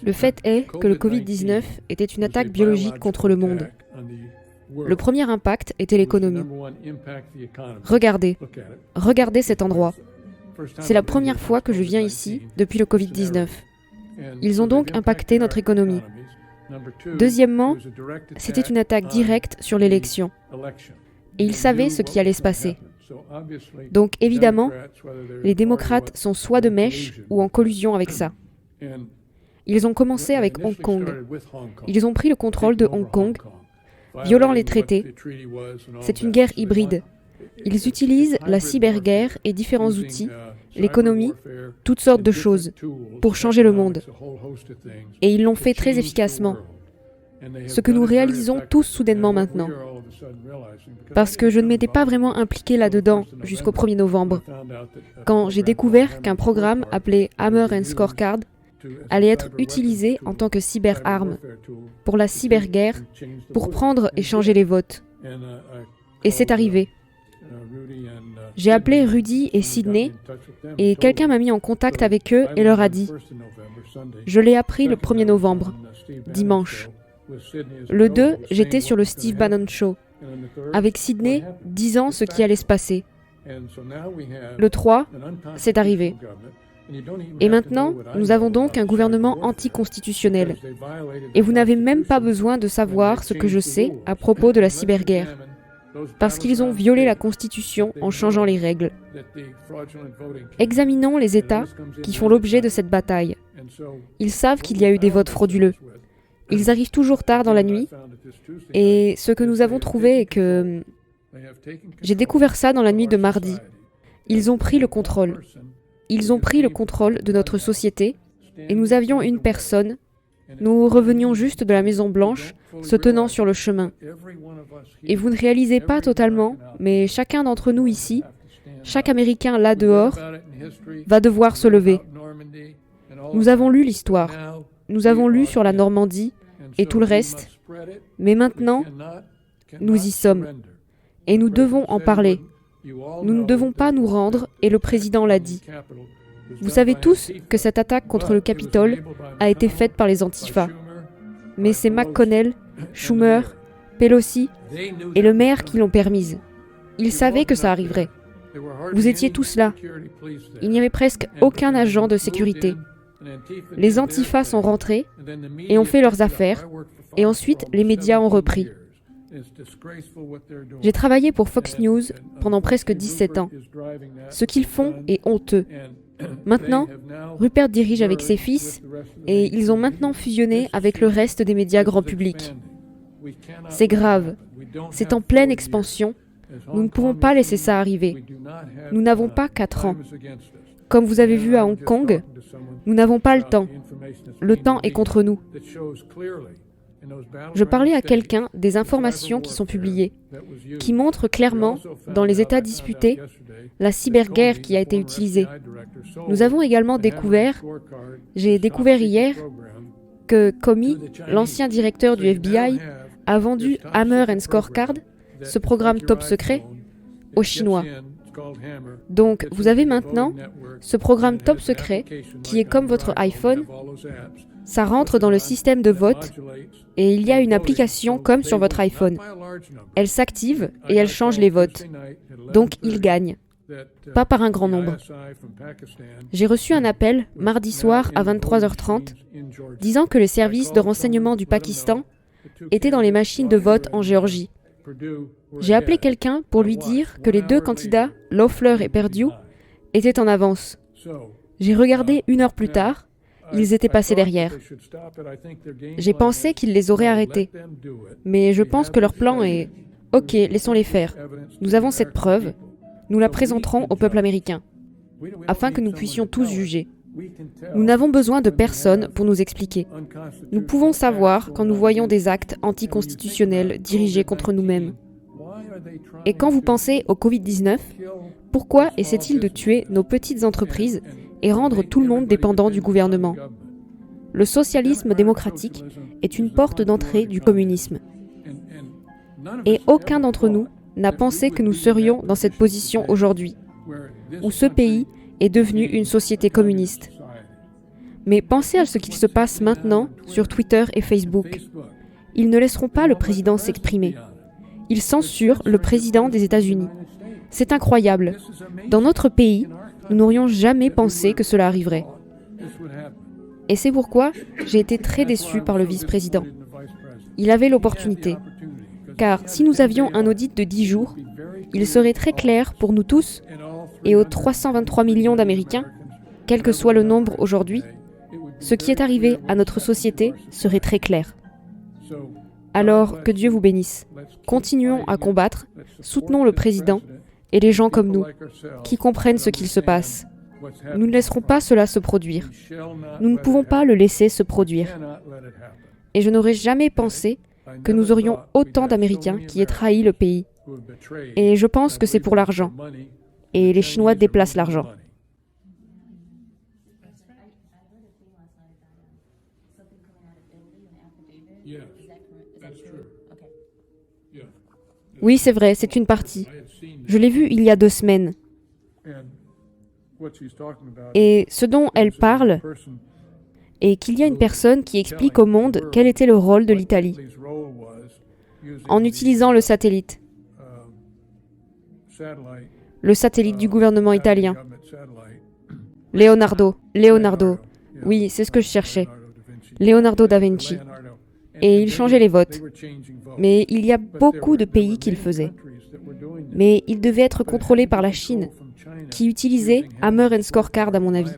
Le fait est que le Covid-19 était une attaque biologique contre le monde. Le premier impact était l'économie. Regardez cet endroit. C'est la première fois que je viens ici depuis le Covid-19. Ils ont donc impacté notre économie. Deuxièmement, c'était une attaque directe sur l'élection. Et ils savaient ce qui allait se passer. Donc évidemment, les démocrates sont soit de mèche ou en collusion avec ça. Ils ont commencé avec Hong Kong. Ils ont pris le contrôle de Hong Kong, violant les traités. C'est une guerre hybride. Ils utilisent la cyberguerre et différents outils, l'économie, toutes sortes de choses, pour changer le monde. Et ils l'ont fait très efficacement. Ce que nous réalisons tous soudainement maintenant. Parce que je ne m'étais pas vraiment impliqué là-dedans jusqu'au 1er novembre, quand j'ai découvert qu'un programme appelé Hammer and Scorecard allait être utilisé en tant que cyberarme pour la cyberguerre, pour prendre et changer les votes. Et c'est arrivé. J'ai appelé Rudy et Sydney et quelqu'un m'a mis en contact avec eux et leur a dit « Je l'ai appris le 1er novembre, dimanche. Le 2, j'étais sur le Steve Bannon Show, avec Sydney disant ce qui allait se passer. Le 3, c'est arrivé. Et maintenant, nous avons donc un gouvernement anticonstitutionnel. Et vous n'avez même pas besoin de savoir ce que je sais à propos de la cyberguerre. Parce qu'ils ont violé la Constitution en changeant les règles. Examinons les États qui font l'objet de cette bataille. Ils savent qu'il y a eu des votes frauduleux. Ils arrivent toujours tard dans la nuit. Et ce que nous avons trouvé est que... J'ai découvert ça dans la nuit de mardi. Ils ont pris le contrôle. Ils ont pris le contrôle de notre société. Et nous avions une personne. Nous revenions juste de la Maison Blanche, se tenant sur le chemin. Et vous ne réalisez pas totalement, mais chacun d'entre nous ici, chaque Américain là dehors, va devoir se lever. Nous avons lu l'histoire. Nous avons lu sur la Normandie et tout le reste. Mais maintenant, nous y sommes. Et nous devons en parler. Nous ne devons pas nous rendre, et le président l'a dit. Vous savez tous que cette attaque contre le Capitole a été faite par les Antifa. Mais c'est McConnell, Schumer, Pelosi et le maire qui l'ont permise. Ils savaient que ça arriverait. Vous étiez tous là. Il n'y avait presque aucun agent de sécurité. Les Antifa sont rentrés et ont fait leurs affaires, et ensuite les médias ont repris. J'ai travaillé pour Fox News pendant presque 17 ans. Ce qu'ils font est honteux. Maintenant, Rupert dirige avec ses fils et ils ont maintenant fusionné avec le reste des médias grand public. C'est grave. C'est en pleine expansion. Nous ne pouvons pas laisser ça arriver. Nous n'avons pas 4 ans. Comme vous avez vu à Hong Kong, nous n'avons pas le temps. Le temps est contre nous. Je parlais à quelqu'un des informations qui sont publiées, qui montrent clairement, dans les États disputés, la cyberguerre qui a été utilisée. Nous avons également découvert, j'ai découvert hier, que Comey, l'ancien directeur du FBI, a vendu Hammer and Scorecard, ce programme top secret, aux Chinois. Donc, vous avez maintenant ce programme top secret qui est comme votre iPhone. Ça rentre dans le système de vote et il y a une application comme sur votre iPhone. Elle s'active et elle change les votes. Donc, il gagne. Pas par un grand nombre. J'ai reçu un appel mardi soir à 23h30 disant que les services de renseignement du Pakistan étaient dans les machines de vote en Géorgie. J'ai appelé quelqu'un pour lui dire que les 2 candidats, Loeffler et Perdue, étaient en avance. J'ai regardé 1 heure plus tard, ils étaient passés derrière. J'ai pensé qu'ils les auraient arrêtés. Mais je pense que leur plan est « Ok, laissons-les faire. Nous avons cette preuve. Nous la présenterons au peuple américain, afin que nous puissions tous juger. Nous n'avons besoin de personne pour nous expliquer. Nous pouvons savoir quand nous voyons des actes anticonstitutionnels dirigés contre nous-mêmes. Et quand vous pensez au Covid-19, pourquoi essaie-t-il de tuer nos petites entreprises et rendre tout le monde dépendant du gouvernement? Le socialisme démocratique est une porte d'entrée du communisme. Et aucun d'entre nous n'a pensé que nous serions dans cette position aujourd'hui, où ce pays est devenu une société communiste. Mais pensez à ce qu'il se passe maintenant sur Twitter et Facebook. Ils ne laisseront pas le président s'exprimer. Ils censurent le président des États-Unis. C'est incroyable. Dans notre pays, nous n'aurions jamais pensé que cela arriverait. Et c'est pourquoi j'ai été très déçu par le vice-président. Il avait l'opportunité. Car si nous avions un audit de 10 jours, il serait très clair pour nous tous et aux 323 millions d'Américains, quel que soit le nombre aujourd'hui, ce qui est arrivé à notre société serait très clair. Alors, que Dieu vous bénisse. Continuons à combattre, soutenons le président et les gens comme nous, qui comprennent ce qu'il se passe. Nous ne laisserons pas cela se produire. Nous ne pouvons pas le laisser se produire. Et je n'aurais jamais pensé que nous aurions autant d'Américains qui aient trahi le pays. Et je pense que c'est pour l'argent. Et les Chinois déplacent l'argent. Oui, c'est vrai, c'est une partie. Je l'ai vu il y a 2 semaines. Et ce dont elle parle est qu'il y a une personne qui explique au monde quel était le rôle de l'Italie en utilisant le satellite du gouvernement italien. Leonardo, oui, c'est ce que je cherchais. Leonardo da Vinci. Et il changeait les votes. Mais il y a beaucoup de pays qui le faisaient. Mais il devait être contrôlé par la Chine, qui utilisait Hammer and Scorecard à mon avis.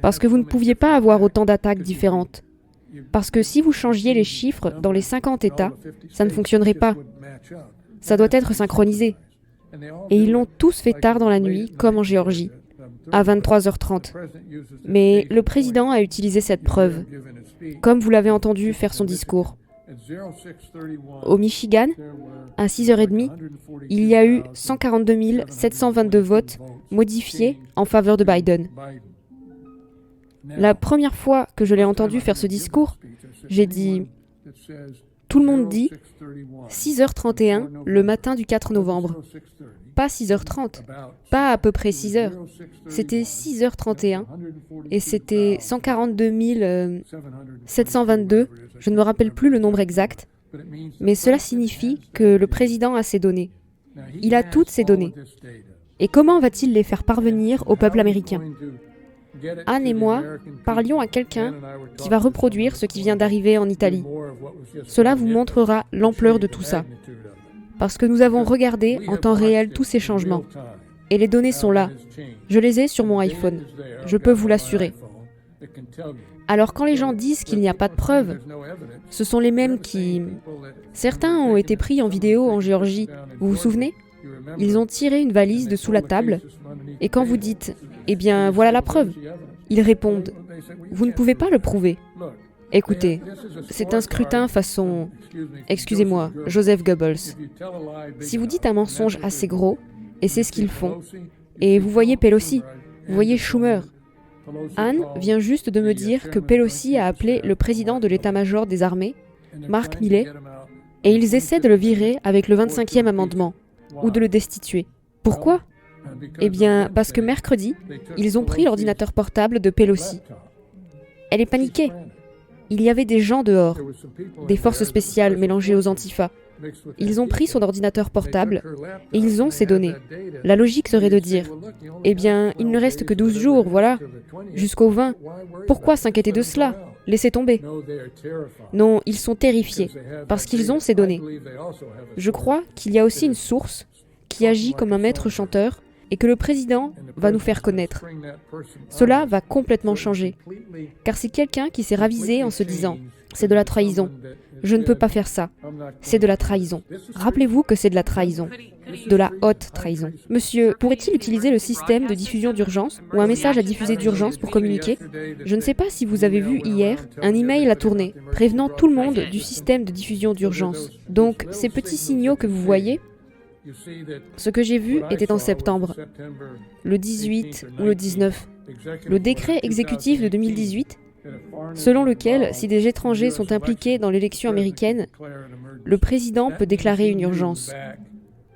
Parce que vous ne pouviez pas avoir autant d'attaques différentes. Parce que si vous changiez les chiffres dans les 50 États, ça ne fonctionnerait pas. Ça doit être synchronisé. Et ils l'ont tous fait tard dans la nuit, comme en Géorgie, à 23h30. Mais le président a utilisé cette preuve, comme vous l'avez entendu faire son discours. Au Michigan, à 6h30, il y a eu 142 722 votes modifiés en faveur de Biden. La première fois que je l'ai entendu faire ce discours, j'ai dit « Tout le monde dit 6h31 le matin du 4 novembre. Pas 6h30, pas à peu près 6h. C'était 6h31 et c'était 142 722, je ne me rappelle plus le nombre exact, mais cela signifie que le président a ses données. Il a toutes ces données. Et comment va-t-il les faire parvenir au peuple américain ? Anne et moi parlions à quelqu'un qui va reproduire ce qui vient d'arriver en Italie. Cela vous montrera l'ampleur de tout ça. Parce que nous avons regardé en temps réel tous ces changements. Et les données sont là. Je les ai sur mon iPhone. Je peux vous l'assurer. Alors quand les gens disent qu'il n'y a pas de preuves, ce sont les mêmes qui... Certains ont été pris en vidéo en Géorgie. Vous vous souvenez ? Ils ont tiré une valise de sous la table. Et quand vous dites « Eh bien, voilà la preuve », ils répondent « Vous ne pouvez pas le prouver ». Écoutez, c'est un scrutin façon... Excusez-moi, Joseph Goebbels. Si vous dites un mensonge assez gros, et c'est ce qu'ils font, et vous voyez Pelosi, vous voyez Schumer. Anne vient juste de me dire que Pelosi a appelé le président de l'état-major des armées, Mark Milley, et ils essaient de le virer avec le 25e amendement, ou de le destituer. Pourquoi ? Eh bien, parce que mercredi, ils ont pris l'ordinateur portable de Pelosi. Elle est paniquée. Il y avait des gens dehors, des forces spéciales mélangées aux antifas. Ils ont pris son ordinateur portable et ils ont ses données. La logique serait de dire « Eh bien, il ne reste que 12 jours, voilà, jusqu'au 20. Pourquoi s'inquiéter de cela ? Laissez tomber. » Non, ils sont terrifiés, parce qu'ils ont ces données. Je crois qu'il y a aussi une source qui agit comme un maître chanteur et que le président va nous faire connaître. Cela va complètement changer. Car c'est quelqu'un qui s'est ravisé en se disant « C'est de la trahison. Je ne peux pas faire ça. C'est de la trahison. » Rappelez-vous que c'est de la trahison. De la haute trahison. Monsieur, pourrait-il utiliser le système de diffusion d'urgence ou un message à diffuser d'urgence pour communiquer ? Je ne sais pas si vous avez vu hier un email à tourner prévenant tout le monde du système de diffusion d'urgence. Donc, ces petits signaux que vous voyez, ce que j'ai vu était en septembre, le 18 ou le 19. Le décret exécutif de 2018, selon lequel, si des étrangers sont impliqués dans l'élection américaine, le président peut déclarer une urgence.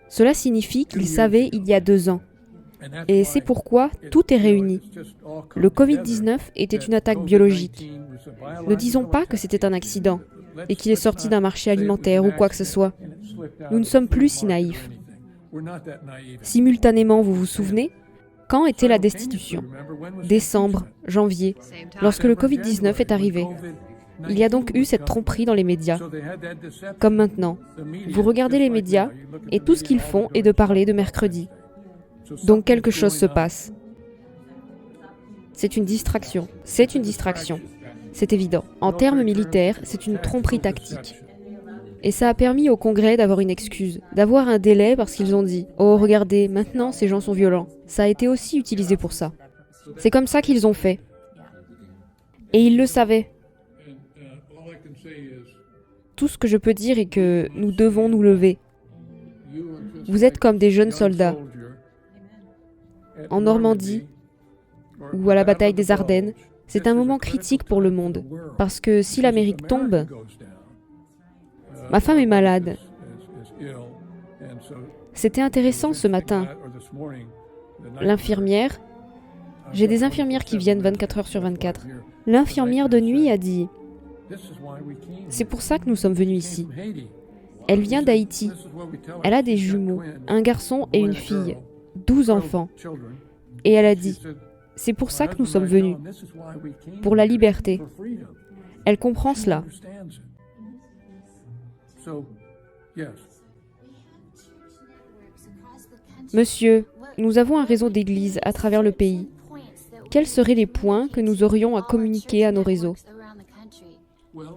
Cela signifie qu'il savait il y a 2 ans. Et c'est pourquoi tout est réuni. Le Covid-19 était une attaque biologique. Ne disons pas que c'était un accident et qu'il est sorti d'un marché alimentaire ou quoi que ce soit. Nous ne sommes plus si naïfs. Simultanément, vous vous souvenez, quand était la destitution? Décembre, janvier, lorsque le Covid-19 est arrivé. Il y a donc eu cette tromperie dans les médias. Comme maintenant, vous regardez les médias et tout ce qu'ils font est de parler de mercredi. Donc quelque chose se passe. C'est une distraction. C'est une distraction. C'est évident. En termes militaires, c'est une tromperie tactique. Et ça a permis au Congrès d'avoir une excuse, d'avoir un délai parce qu'ils ont dit « Oh, regardez, maintenant ces gens sont violents ». Ça a été aussi utilisé pour ça. C'est comme ça qu'ils ont fait. Et ils le savaient. Tout ce que je peux dire est que nous devons nous lever. Vous êtes comme des jeunes soldats. En Normandie, ou à la bataille des Ardennes, c'est un moment critique pour le monde. Parce que si l'Amérique tombe, ma femme est malade. C'était intéressant ce matin. L'infirmière, j'ai des infirmières qui viennent 24 heures sur 24. L'infirmière de nuit a dit « C'est pour ça que nous sommes venus ici. Elle vient d'Haïti. Elle a des jumeaux, un garçon et une fille, 12 enfants. Et elle a dit « C'est pour ça que nous sommes venus, pour la liberté. » Elle comprend cela. Monsieur, nous avons un réseau d'églises à travers le pays. Quels seraient les points que nous aurions à communiquer à nos réseaux?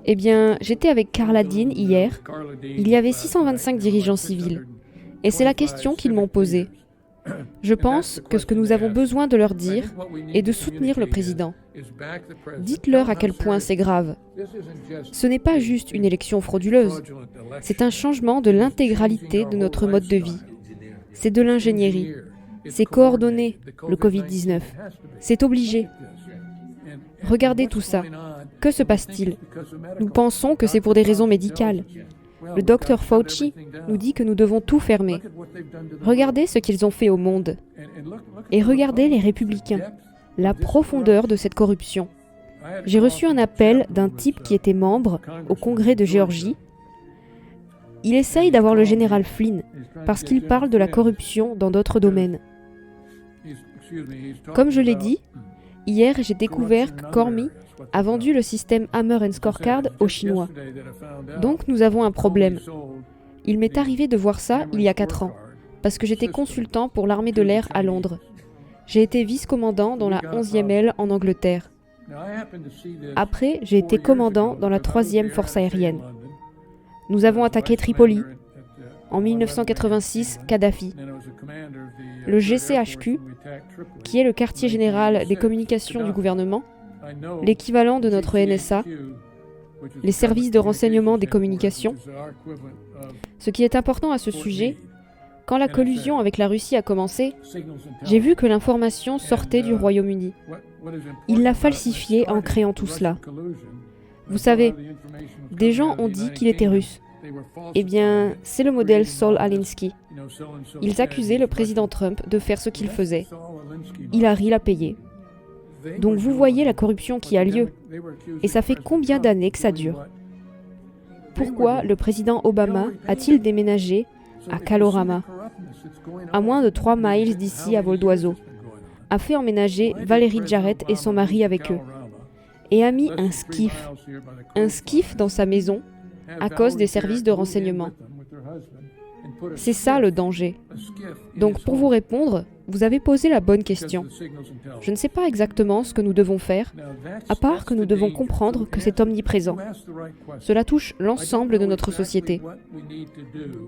Eh bien, j'étais avec Carla Dean hier. Il y avait 625 dirigeants civils. Et c'est la question qu'ils m'ont posée. Je pense que ce que nous avons besoin de leur dire est de soutenir le président. Dites-leur à quel point c'est grave. Ce n'est pas juste une élection frauduleuse. C'est un changement de l'intégralité de notre mode de vie. C'est de l'ingénierie. C'est coordonné, le Covid-19. C'est obligé. Regardez tout ça. Que se passe-t-il? Nous pensons que c'est pour des raisons médicales. Le docteur Fauci nous dit que nous devons tout fermer. Regardez ce qu'ils ont fait au monde. Et regardez les républicains. La profondeur de cette corruption. J'ai reçu un appel d'un type qui était membre au Congrès de Géorgie. Il essaye d'avoir le général Flynn parce qu'il parle de la corruption dans d'autres domaines. Comme je l'ai dit, hier j'ai découvert que Cormy a vendu le système Hammer & Scorecard aux Chinois. Donc nous avons un problème. Il m'est arrivé de voir ça il y a 4 ans, parce que j'étais consultant pour l'armée de l'air à Londres. J'ai été vice-commandant dans la 11e aile en Angleterre. Après, j'ai été commandant dans la 3e force aérienne. Nous avons attaqué Tripoli. En 1986, Kadhafi. Le GCHQ, qui est le quartier général des communications du gouvernement, l'équivalent de notre NSA, les services de renseignement des communications. Ce qui est important à ce sujet, quand la collusion avec la Russie a commencé, j'ai vu que l'information sortait du Royaume-Uni. Il l'a falsifiée en créant tout cela. Vous savez, des gens ont dit qu'il était russe. Eh bien, c'est le modèle Saul Alinsky. Ils accusaient le président Trump de faire ce qu'il faisait. Hillary l'a payé. Donc vous voyez la corruption qui a lieu. Et ça fait combien d'années que ça dure? Pourquoi le président Obama a-t-il déménagé à Kalorama, à moins de 3 miles d'ici à vol d'oiseau, a fait emménager Valérie Jarrett et son mari avec eux, et a mis un skiff dans sa maison à cause des services de renseignement. C'est ça le danger. Donc pour vous répondre, vous avez posé la bonne question. Je ne sais pas exactement ce que nous devons faire, à part que nous devons comprendre que c'est omniprésent. Cela touche l'ensemble de notre société.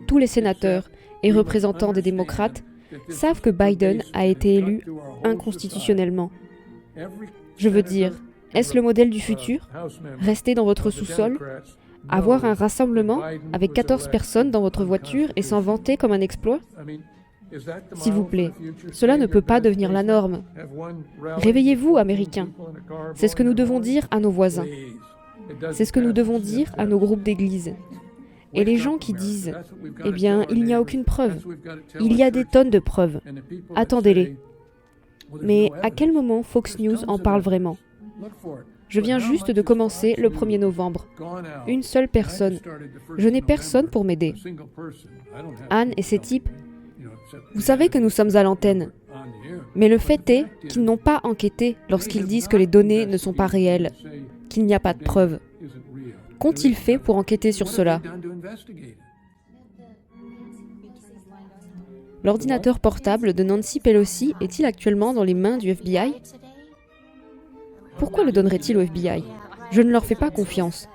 Tous les sénateurs et représentants des démocrates savent que Biden a été élu inconstitutionnellement. Je veux dire, est-ce le modèle du futur? Rester dans votre sous-sol? Avoir un rassemblement avec 14 personnes dans votre voiture et s'en vanter comme un exploit? S'il vous plaît, cela ne peut pas devenir la norme. Réveillez-vous, Américains. C'est ce que nous devons dire à nos voisins. C'est ce que nous devons dire à nos groupes d'église. Et les gens qui disent « Eh bien, il n'y a aucune preuve », il y a des tonnes de preuves. Attendez-les. Mais à quel moment Fox News en parle vraiment? Je viens juste de commencer le 1er novembre. Une seule personne. Je n'ai personne pour m'aider. Anne et ces types, vous savez que nous sommes à l'antenne. Mais le fait est qu'ils n'ont pas enquêté lorsqu'ils disent que les données ne sont pas réelles, qu'il n'y a pas de preuves. Qu'ont-ils fait pour enquêter sur cela? L'ordinateur portable de Nancy Pelosi est-il actuellement dans les mains du FBI? Pourquoi le donnerait-il au FBI? Je ne leur fais pas confiance.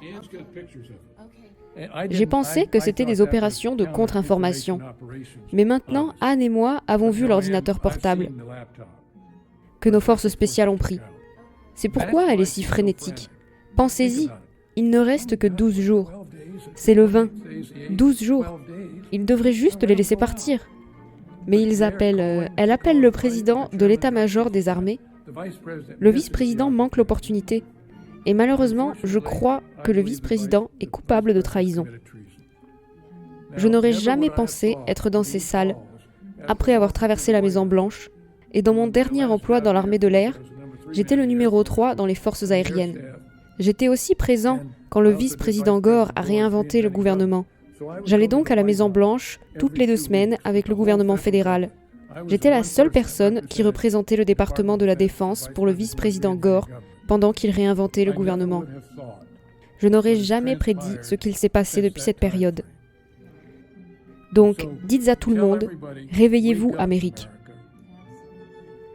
J'ai pensé que c'était des opérations de contre-information. Mais maintenant, Anne et moi avons vu l'ordinateur portable que nos forces spéciales ont pris. C'est pourquoi elle est si frénétique. Pensez-y, il ne reste que 12 jours. C'est le 20. 12 jours. Ils devraient juste les laisser partir. Mais elle appelle le président de l'état-major des armées. Le vice-président manque l'opportunité. Et malheureusement, je crois que le vice-président est coupable de trahison. Je n'aurais jamais pensé être dans ces salles, après avoir traversé la Maison-Blanche, et dans mon dernier emploi dans l'armée de l'air, j'étais le numéro 3 dans les forces aériennes. J'étais aussi présent quand le vice-président Gore a réinventé le gouvernement. J'allais donc à la Maison-Blanche toutes les 2 semaines avec le gouvernement fédéral. J'étais la seule personne qui représentait le département de la Défense pour le vice-président Gore pendant qu'il réinventait le gouvernement. Je n'aurais jamais prédit ce qu'il s'est passé depuis cette période. Donc, dites à tout le monde, réveillez-vous, Amérique.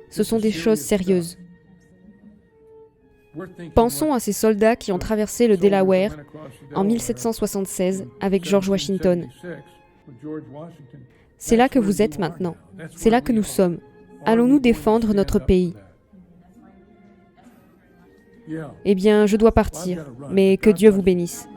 Ce sont des choses sérieuses. Pensons à ces soldats qui ont traversé le Delaware en 1776 avec George Washington. C'est là que vous êtes maintenant. C'est là que nous sommes. Allons-nous défendre notre pays? Eh bien, je dois partir, mais que Dieu vous bénisse.